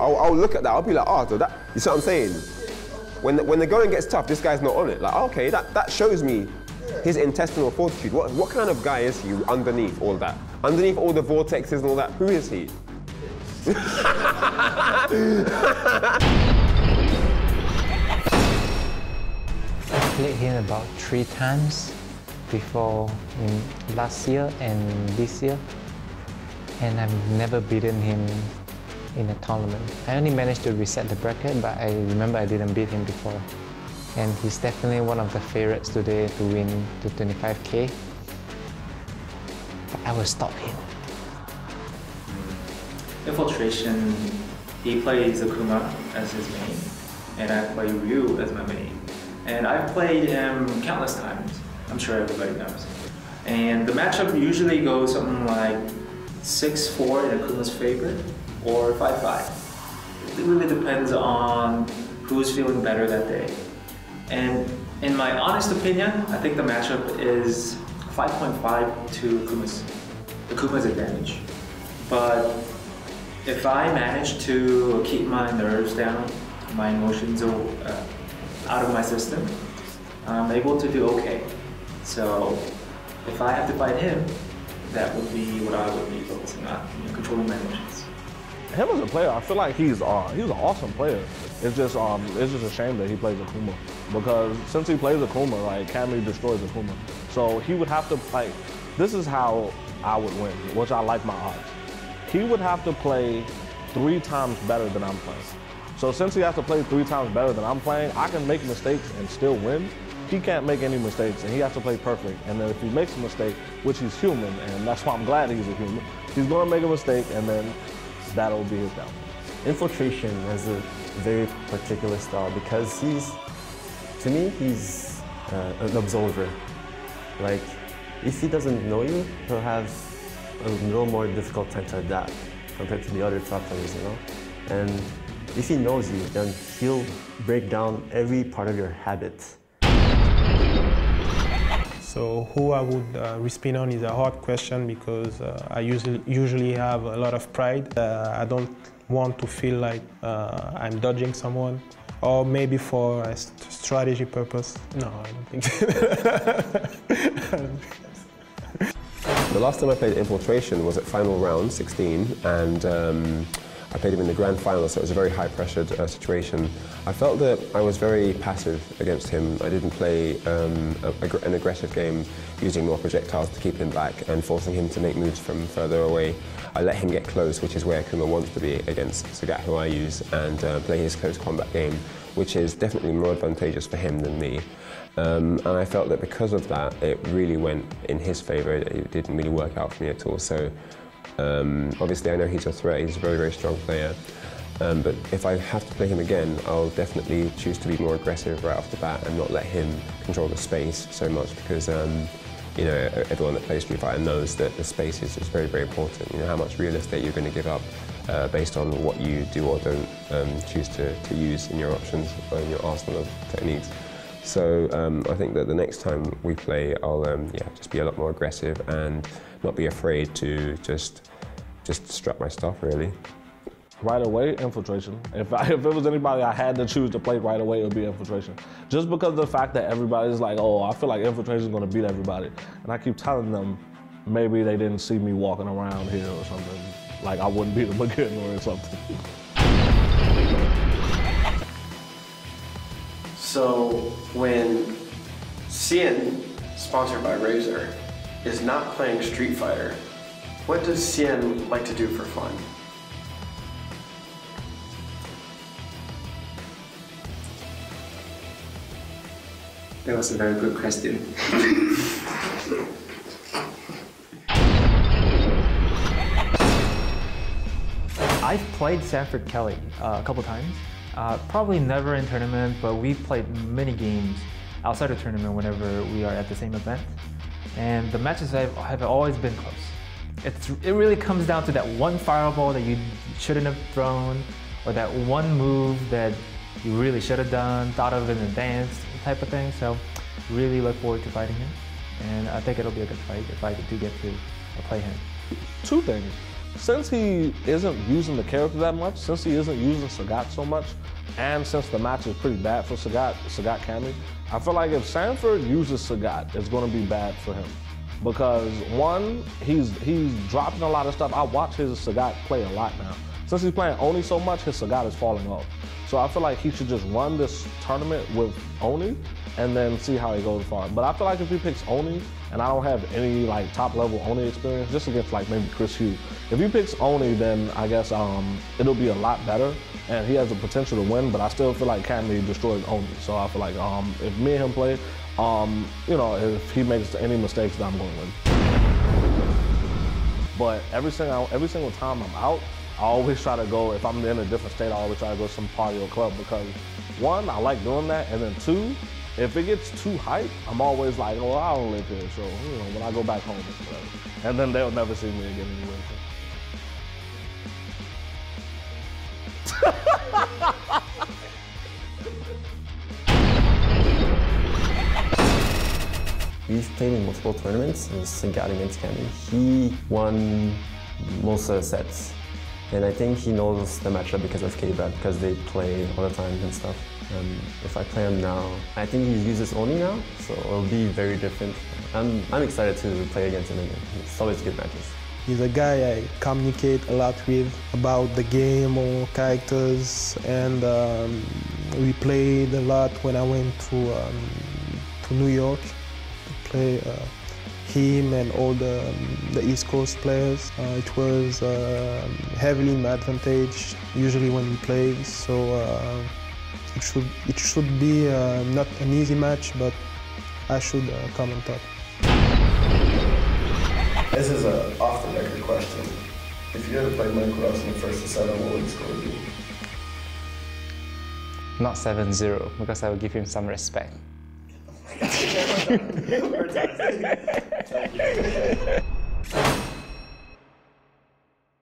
I'll look at that, I'll be like, oh, that, you see what I'm saying? When the going gets tough, this guy's not on it. Like, okay, that shows me his intestinal fortitude. What kind of guy is he underneath all that? Underneath all the vortexes and all that, who is he? I played him about 3 times before last year and this year, and I've never beaten him in a tournament. I only managed to reset the bracket, but I remember I didn't beat him before. And he's definitely one of the favorites today to win to 25K. But I will stop him. Infiltration, he plays Akuma as his main, and I play Ryu as my main. And I've played him countless times. I'm sure everybody knows. And the matchup usually goes something like 6-4 in Akuma's favor, or 5-5. It really depends on who's feeling better that day. And in my honest opinion, I think the matchup is 5.5 to Akuma's advantage. But if I manage to keep my nerves down, my emotions out of my system, I'm able to do okay. So if I have to fight him, that would be what I would be focusing on, controlling my emotions. Him as a player, I feel like he's an awesome player. It's just a shame that he plays Akuma, because since he plays Akuma, like, Cammy destroys Akuma. So he would have to, like, this is how I would win, which I like my odds. He would have to play 3 times better than I'm playing. So since he has to play 3 times better than I'm playing, I can make mistakes and still win. He can't make any mistakes, and he has to play perfect. And then if he makes a mistake, which he's human, and that's why I'm glad he's a human, he's gonna make a mistake, and then that'll be his downfall. Infiltration has a very particular style because to me, he's an observer. Like, if he doesn't know you, he'll have a little more difficult time to adapt compared to the other top players, you know? And if he knows you, then he'll break down every part of your habit. So who I would respin on is a hard question because I usually have a lot of pride. I don't want to feel like I'm dodging someone, or maybe for a strategy purpose. No, I don't think so. The last time I played Infiltration was at final round 16, and I played him in the grand final, so it was a very high-pressured situation. I felt that I was very passive against him. I didn't play an aggressive game, using more projectiles to keep him back and forcing him to make moves from further away. I let him get close, which is where Akuma wants to be against Sagat, who I use, and play his close combat game, which is definitely more advantageous for him than me. And I felt that because of that, it really went in his favour. It didn't really work out for me at all. So obviously I know he's a threat, he's a very, very strong player. But if I have to play him again, I'll definitely choose to be more aggressive right off the bat and not let him control the space so much, because you know, everyone that plays Street Fighter knows that the space is very, very important. You know, how much real estate you're going to give up based on what you do or don't choose to use in your options or in your arsenal of techniques. So I think that the next time we play, I'll just be a lot more aggressive and not be afraid to just strut my stuff, really. Right away, Infiltration. If it was anybody I had to choose to play right away, it would be Infiltration. Just because of the fact that everybody's like, oh, I feel like Infiltration's gonna beat everybody. And I keep telling them, maybe they didn't see me walking around here or something. Like I wouldn't beat them again or something. So when Cien, sponsored by Razer, is not playing Street Fighter, what does Cien like to do for fun? That was a very good question. I've played Sanford Kelly a couple times. Probably never in tournament, but we played many games outside of tournament whenever we are at the same event. And the matches have always been close. It really comes down to that one fireball that you shouldn't have thrown, or that one move that you really should have done, thought of in advance, type of thing. So really look forward to fighting him. And I think it'll be a good fight if I do get to play him. Two things. since he isn't using the character that much, since he isn't using Sagat so much, and since the match is pretty bad for Sagat Cammy, I feel like if Sanford uses Sagat, it's going to be bad for him. Because one, he's dropping a lot of stuff. I watch his Sagat play a lot now. Since he's playing Oni so much, his Sagat is falling off. So I feel like he should just run this tournament with Oni and then see how he goes far. But I feel like if he picks Oni, and I don't have any like top level Oni experience, just against like maybe Chris Hugh. If he picks Oni, then I guess it'll be a lot better, and he has the potential to win. But I still feel like Cammy destroys Oni. So I feel like if me and him play, you know, if he makes any mistakes, then I'm going to win. But every single time I'm out, I always try to go, if I'm in a different state, I always try to go to some party or club because one, I like doing that, and then two, if it gets too hype, I'm always like, oh, I don't live here, so you know, when I go back home, it's whatever. And then they'll never see me again anyway. We've played in multiple tournaments, it was Sagat against Cammy. He won most of the sets. And I think he knows the matchup because of K-Brad, because they play all the time and stuff. If I play him now, I think he uses Oni now, so it'll be very different. I'm excited to play against him again. It's always good matches. He's a guy I communicate a lot with about the game or characters, and we played a lot when I went to New York to play him and all the East Coast players. It was heavily in my advantage usually when we play, so it should be not an easy match, but I should come on top. This is an off-the-record question. If you had to play Mike Ross in the first to 7, what would the score be? Not 7-0, because I will give him some respect. We're done.